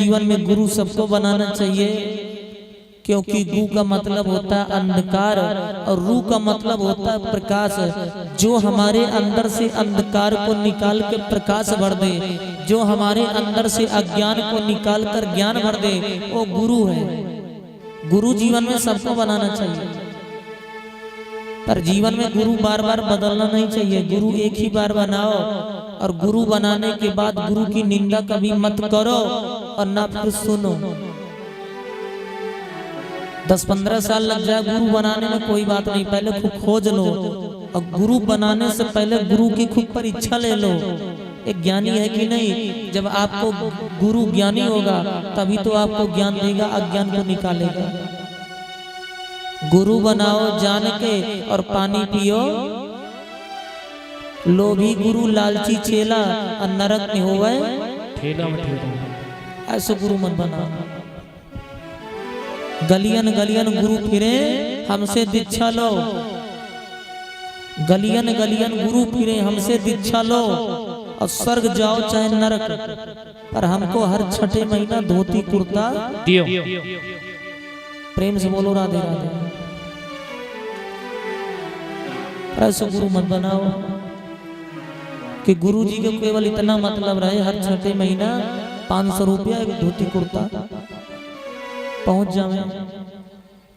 जीवन में गुरु सबको बनाना चाहिए, क्योंकि गु का मतलब होता है अंधकार और रू का मतलब होता है प्रकाश। जो हमारे अंदर से अंधकार को निकाल के प्रकाश भर दे, जो हमारे अंदर से अज्ञान को निकाल कर ज्ञान भर दे, वो गुरु है। गुरु जीवन में सबको बनाना चाहिए, पर जीवन में गुरु बार बार बदलना नहीं चाहिए। गुरु एक ही बार बनाओ, और गुरु बनाने के बाद गुरु की निंदा कभी मत करो और ना फिर सुनो। 10-15 साल लग जाए गुरु बनाने में कोई बात नहीं, पहले खूब खोज लो, और गुरु बनाने से पहले गुरु की खूब परीक्षा ले लो। एक ज्ञानी है कि नहीं, जब आपको गुरु ज्ञानी होगा तभी तो आपको ज्ञान देगा, अज्ञान को निकालेगा। गुरु बनाओ जान के और पानी पियो, लोभी गुरु लालची चेला और नरक में होवे ठेला में ठेला। ऐसे गुरु मत बनाओ। गलियन गलियन गुरु फिरे हमसे दीक्षा लो, गलियन गलियन गुरु फिरे हमसे दीक्षा लो, और स्वर्ग जाओ चाहे नरक, पर हमको हर छठे महीना धोती कुर्ता दियो। प्रेम से बोलो राधे राधे। ऐसे गुरु मत बनाओ कि गुरु जी को केवल इतना मतलब रहे हर छठे महीना 500 रुपया एक धोती कुर्ता पहुंच जाए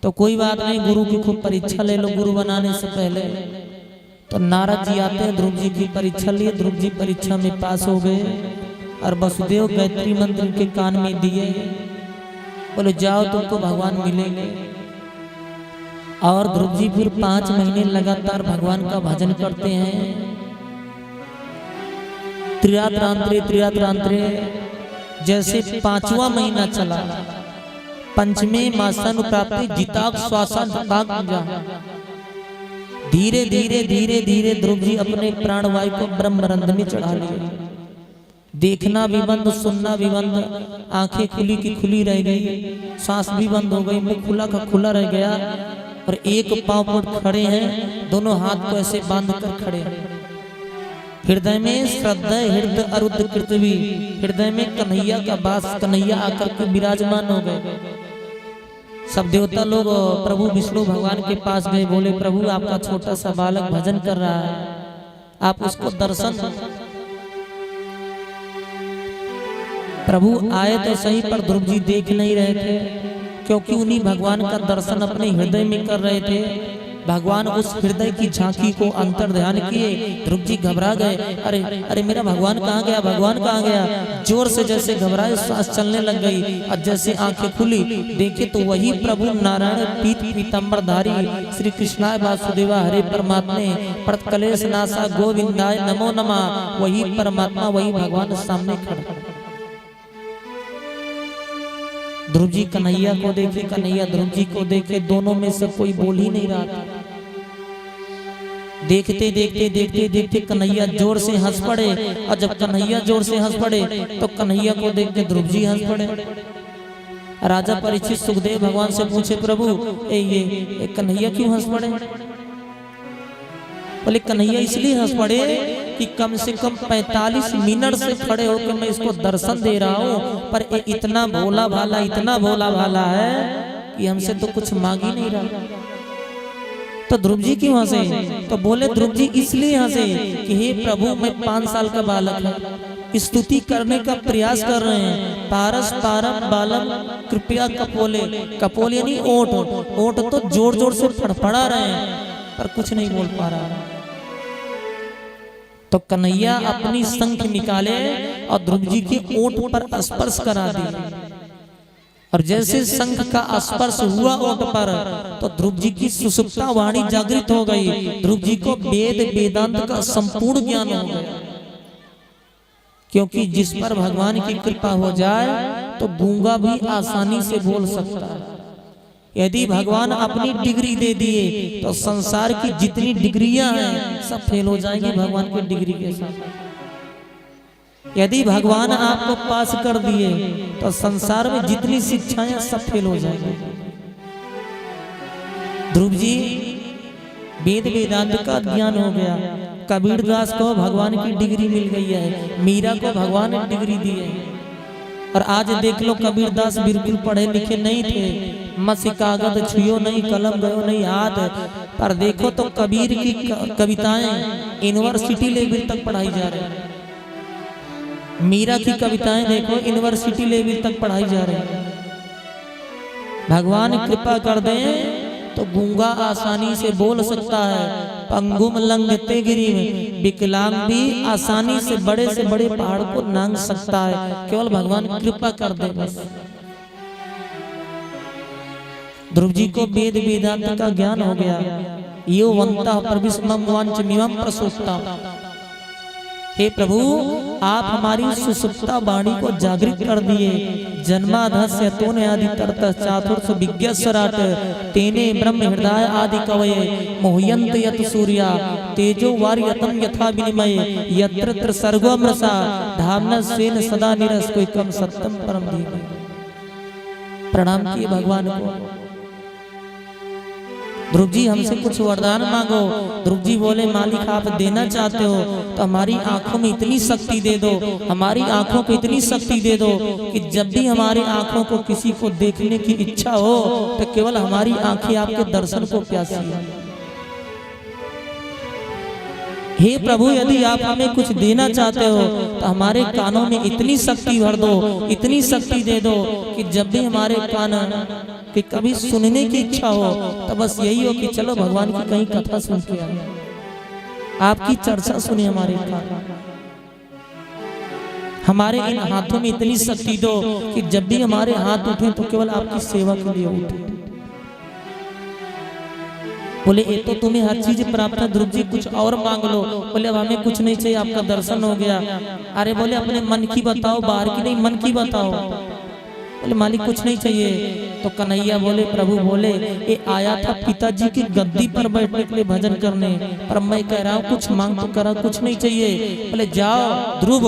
तो कोई बात नहीं। गुरु की खूब परीक्षा ले लो गुरु बनाने से पहले। तो नारद जी आते हैं, ध्रुव जी की परीक्षा लिए, ध्रुव जी परीक्षा में पास हो गए, और वसुदेव गायत्री मंत्र के कान में दिए, बोले जाओ तुमको भगवान मिलेंगे। और ध्रुव जी फिर 5 महीने लगातार भगवान का भजन करते हैं। त्रियात्रांतरे जैसे 5वां महीना चला, पंचमे मासानुप्राप्ति जिताक श्वासन धीरे धीरे धीरे धीरे ध्रुव जी अपने प्राणवायु को ब्रह्मरंध्र में चढ़ा लिए। देखना भी बंद, सुनना भी बंद, आंखें खुली की खुली रह गई, सांस भी बंद हो गई, मुंह खुला का खुला रह गया, और एक पांव पर खड़े हैं, दोनों हाथ को ऐसे बांध कर खड़े। हृदय में श्रद्धा, हृदय अरुद्ध कृतवी, हृदय में कन्हैया का वास, कन्हैया आकर के विराजमान हो गए। सब देवता लोग प्रभु विष्णु भगवान के पास गए, बोले प्रभु आपका छोटा सा बालक भजन कर रहा है, आप उसको दर्शन। प्रभु आए तो सही, पर ध्रुव जी देख नहीं रहे थे, क्योंकि उन्हीं भगवान का दर्शन अपने हृदय में कर रहे थे। भगवान उस हृदय की झांकी को अंतर ध्यान किए। ध्रुव जी घबरा गए, अरे अरे मेरा भगवान कहाँ गया, भगवान कहाँ गया। जोर से जैसे घबराए, सांस चलने लग गई, और जैसे आंखें खुली देखे तो वही प्रभु नारायण पीत पीतांबरधारी श्री कृष्णाय वासुदेवा हरे परमात्मे प्रतकलेश नासा गोविंदाय नमो नमः, वही परमात्मा वही भगवान सामने खड़ा। ध्रुव जी कन्हैया को देखे, कन्हैया ध्रुव जी को देखे, दोनों में से कोई बोल ही नहीं रहा था। देखते देखते देखते देखते कन्हैया जोर से हंस पड़े, और जब कन्हैया जोर से हंस पड़े तो कन्हैया को देख के ध्रुव जी हंस पड़े। राजा परीक्षित सुखदेव भगवान से पूछे प्रभु ये कन्हैया क्यों हंस पड़े। बोले कन्हैया इसलिए हंस पड़े कि कम से कम 45 मिनट से खड़े होकर मैं इसको दर्शन दे रहा हूँ, पर ये इतना भोला भाला, इतना भोला भाला है कि हमसे तो कुछ मांग ही नहीं रहा। तो ध्रुव जी क्यों हंसे, तो बोले ध्रुव जी इसलिए हंसे कि हे प्रभु मैं 5 साल का बालक है, स्तुति करने का प्रयास कर रहे हैं, पारस पारम बालम कृपया कपोले, कपोल यानी ओठ, ओठ तो जोर जोर से फड़फड़ा रहे हैं, पर कुछ नहीं बोल पा रहा। तो कन्हैया अपनी शंख निकाले और ध्रुव जी के ओठ पर स्पर्श करा दिया, और जैसे शंख का स्पर्श हुआ ओठ पर तो ध्रुव जी की सुषुप्ता वाणी जागृत हो गई। ध्रुव जी को वेद वेदांत का संपूर्ण ज्ञान हो गया, क्योंकि जिस पर भगवान की कृपा हो जाए तो गूंगा भी आसानी से बोल सकता है। यदि भगवान अपनी डिग्री दे दिए तो संसार की जितनी डिग्रियां हैं सब फेल हो जाएंगी भगवान की डिग्री के साथ। यदि भगवान आपको पास कर दिए तो संसार में जितनी शिक्षाएं सब फेल हो जाएंगी। ध्रुव जी वेद वेदांत का ज्ञान हो गया, कबीर दास को भगवान की डिग्री मिल गई है, मीरा को भगवान ने डिग्री दी है, और आज देख लो कबीरदास बिल्कुल पढ़े लिखे नहीं थे, मसी कागज छुयो नहीं, कलम गयो नहीं हाथ, पर देखो तो कबीर की कविताएं यूनिवर्सिटी लेवल तक पढ़ाई जा रही है। मीरा की कविताएं देखो यूनिवर्सिटी लेवल तक पढ़ाई जा रही है। भगवान कृपा कर दे तो गूंगा आसानी से बोल सकता है, पंगुम लंघते गिरि में विकलांग भी आसानी से बड़े पहाड़ को लांघ सकता है, केवल भगवान कृपा कर दे बस। ध्रुव जी को वेद वेदांत का ज्ञान हो गया। यो वंता प्रविस्मम वांचमिमं प्रसुप्ता। हे प्रभु आप हमारी सुसुप्ता वाणी को जागृत कर दिए। जन्माधस्य तोने आदि तरत चातुर्थ विज्ञस्वराट तेने ब्रह्म हृदय आदि कवये मोहयंत यत सूर्या तेजो वार्यतम यथा विनिमय यत्र त्र सर्गो मृषा धामन स्वेन सदा निरस कोई कम सत्यम परम धीमहि। प्रणाम किए भगवान को। ध्रुव जी हमसे कुछ वरदान मांगो। ध्रुव जी बोले मालिक आप देना चाहते हो तो हमारी आंखों में इतनी शक्ति दे दो, हमारी आंखों को इतनी शक्ति दे दो कि जब भी हमारी आंखों को किसी को देखने की इच्छा हो तो केवल हमारी आंखें आपके दर्शन को प्यासी है। हे प्रभु यदि आप हमें कुछ देना चाहते हो तो हमारे कानों में इतनी शक्ति भर दो, इतनी शक्ति दे दो कि जब भी हमारे कान कि कभी सुनने की इच्छा हो तो बस यही हो कि चलो भगवान की कहीं कथा सुन के आए, आपकी चर्चा सुने हमारे कान। हमारे इन हाथों में इतनी शक्ति दो कि जब भी हमारे हाथ उठे तो केवल आपकी सेवा के लिए उठे। बोले ये तो तुम्हें हर चीज प्राप्त है ध्रुव जी, कुछ और मांग लो। बोले अब हमें कुछ नहीं चाहिए, आपका दर्शन हो गया। अरे बोले अपने मन की बताओ, बाहर की नहीं, मन की बताओ। बोले मालिक कुछ नहीं चाहिए। तो कन्हैया बोले प्रभु बोले ये आया था पिताजी की गद्दी पर बैठने के लिए भजन करने, पर मैं कह रहा हूँ कुछ मांग तो करा, कुछ नहीं चाहिए। बोले जाओ ध्रुव,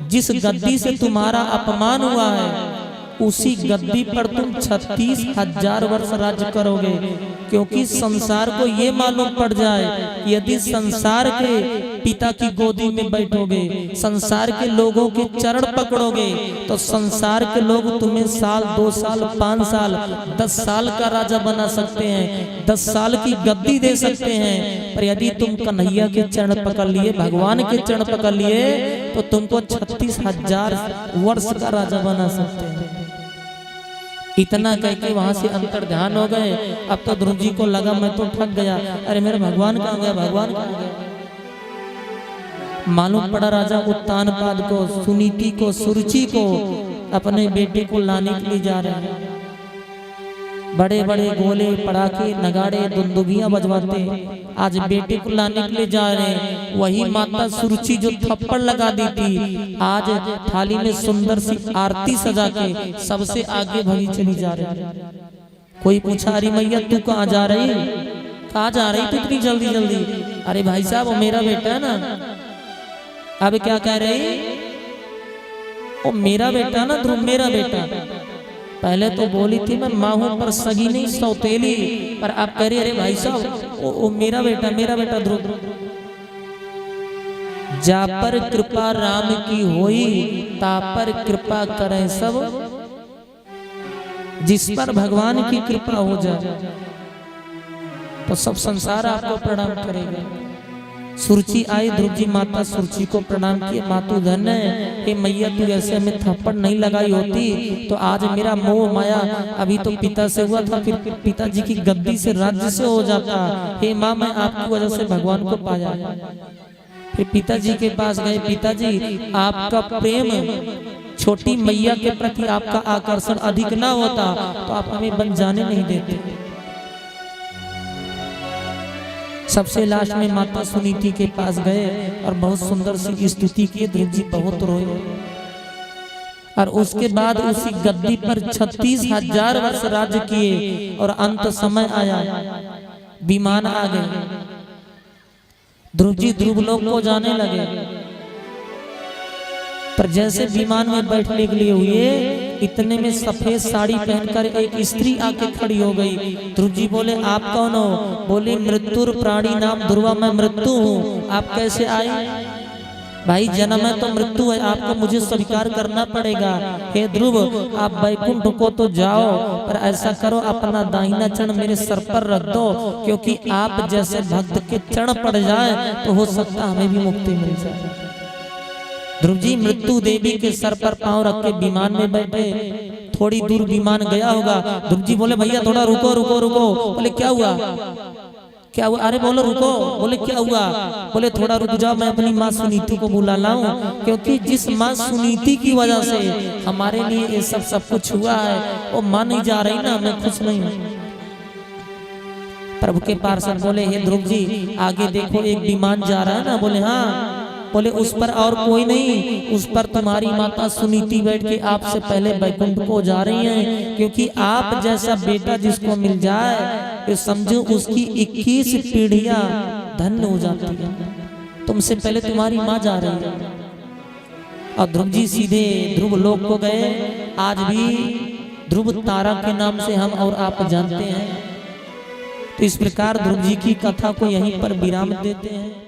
जिस गद्दी से तुम्हारा अपमान हुआ है उसी गद्दी पर तुम 36,000 वर्ष राज्य करोगे, क्योंकि संसार को ये मालूम पड़ जाए यदि संसार के पिता की गोदी में बैठोगे, संसार के लोगों के चरण पकड़ोगे तो संसार के लोग तुम्हें साल 2 साल 5 साल 10 साल का राजा बना सकते हैं, 10 साल की गद्दी दे सकते हैं। पर यदि तुम कन्हैया के चरण पकड़ लिए, भगवान के चरण पकड़ लिए तो तुमको 36,000 वर्ष का राजा बना सकते हैं। इतना कह के वहां से अंतर ध्यान हो गए। अब तो ध्रुव जी को लगा मैं तो ठग गया, अरे मेरा भगवान कहाँ गया, भगवान कहाँ गया। मालूम पड़ा राजा उत्तानपाद को, सुनीति को, सुरुचि को अपने बेटे को लाने के लिए जा रहे हैं। बड़े बड़े गोले पड़ाके नगाड़े दुंदुभियां बजवाते आज बेटे को लाने के लिए जा रहे हैं। वही माता सुरुचि जो थप्पड़ लगा दी थी आज थाली में सुंदर सी आरती सजा के सबसे आगे भगी चली जा रही है। कोई पूछा अरे मैया तू कहाँ जा रही, कहाँ जा रही तू इतनी जल्दी जल्दी। अरे भाई साहब वो मेरा बेटा है ना। अब क्या कह रही, वो मेरा बेटा ना ध्रुव, मेरा बेटा। पहले तो बोली थी मैं माँ हूं पर सगी नहीं सौतेली, पर आप कह रहे अरे भाई साहब वो मेरा बेटा, मेरा बेटा ध्रुव। जा पर कृपा राम की होई ता पर कृपा करें सब, जिस पर भगवान की कृपा हो जाए तो सब संसार आपको प्रणाम करेगा। सुरुचि आई, ध्रुव जी माता सुरुचि को प्रणाम किए, मातु धन्य है, हे मैया तू ऐसे में थप्पड़ नहीं लगाई होती तो आज मेरा मोह माया अभी तो पिता से हुआ था, फिर पिताजी की गद्दी से राज्य से हो जाता। हे माँ मैं आपकी वजह से भगवान को पाया। फिर पिताजी के पास गए, पिताजी आपका प्रेम छोटी मैया के प्रति आपका आकर्षण अधिक ना होता तो आप हमें बन जाने नहीं देते। सबसे लास्ट में माता सुनीति के पास गए और बहुत सुंदर सी स्तुति की। ध्रुव जी बहुत रोए और उसके बाद उसी गद्दी पर 36,000 वर्ष राज्य किए और अंत समय आया, विमान आ गए। ध्रुव जी ध्रुवलोक को जाने लगे, पर जैसे विमान में बैठने के लिए हुए इतने में सफेद साड़ी पहनकर एक स्त्री आके खड़ी हो गई। ध्रुव जी बोले आप कौन हो? बोले मृत्युर प्राणी नाम ध्रुवा, मैं मृत्यु हूँ, आप कैसे आई? भाई जन्म है तो मृत्यु है, आपको मुझे स्वीकार करना पड़ेगा। हे ध्रुव आप वैकुंठ को तो जाओ, पर ऐसा करो अपना दाहिना चरण मेरे सर पर रख दो, क्योंकि आप जैसे भक्त के चरण पड़ जाए तो हो सकता हमें भी मुक्ति मिल जाए। ध्रुव जी मृत्यु देवी के सर पर पांव रख के विमान में बैठे, थोड़ी दूर विमान गया होगा। ध्रुव जी बोले भैया थोड़ा रुको रुको रुको। बोले क्या हुआ क्या हुआ? अरे बोलो रुको। बोले क्या हुआ? बोले थोड़ा रुक जाओ, मैं अपनी माँ सुनीति को बुला लाऊं, क्योंकि जिस माँ सुनीति की वजह से हमारे लिए ये सब कुछ हुआ है वो माँ नहीं जा रही ना, मैं खुश नहीं हूँ। प्रभु के पार्षद बोले हे ध्रुव जी आगे देखो एक विमान जा रहा है ना? बोले हाँ। बोले उस पर और कोई नहीं, उस पर तुम्हारी माता सुनीति बैठ के आपसे पहले वैकुंठ को जा रही हैं, क्योंकि आप जैसा बेटा जिसको मिल जाए तो समझो उसकी 21 पीढ़ियां धन्य हो जाती है। तुमसे पहले तुम्हारी माँ जा रही है। और ध्रुव जी सीधे ध्रुव लोक को गए। आज भी ध्रुव तारा के नाम से हम और आप जानते हैं। तो इस प्रकार ध्रुव जी की कथा को यहीं पर विराम देते हैं।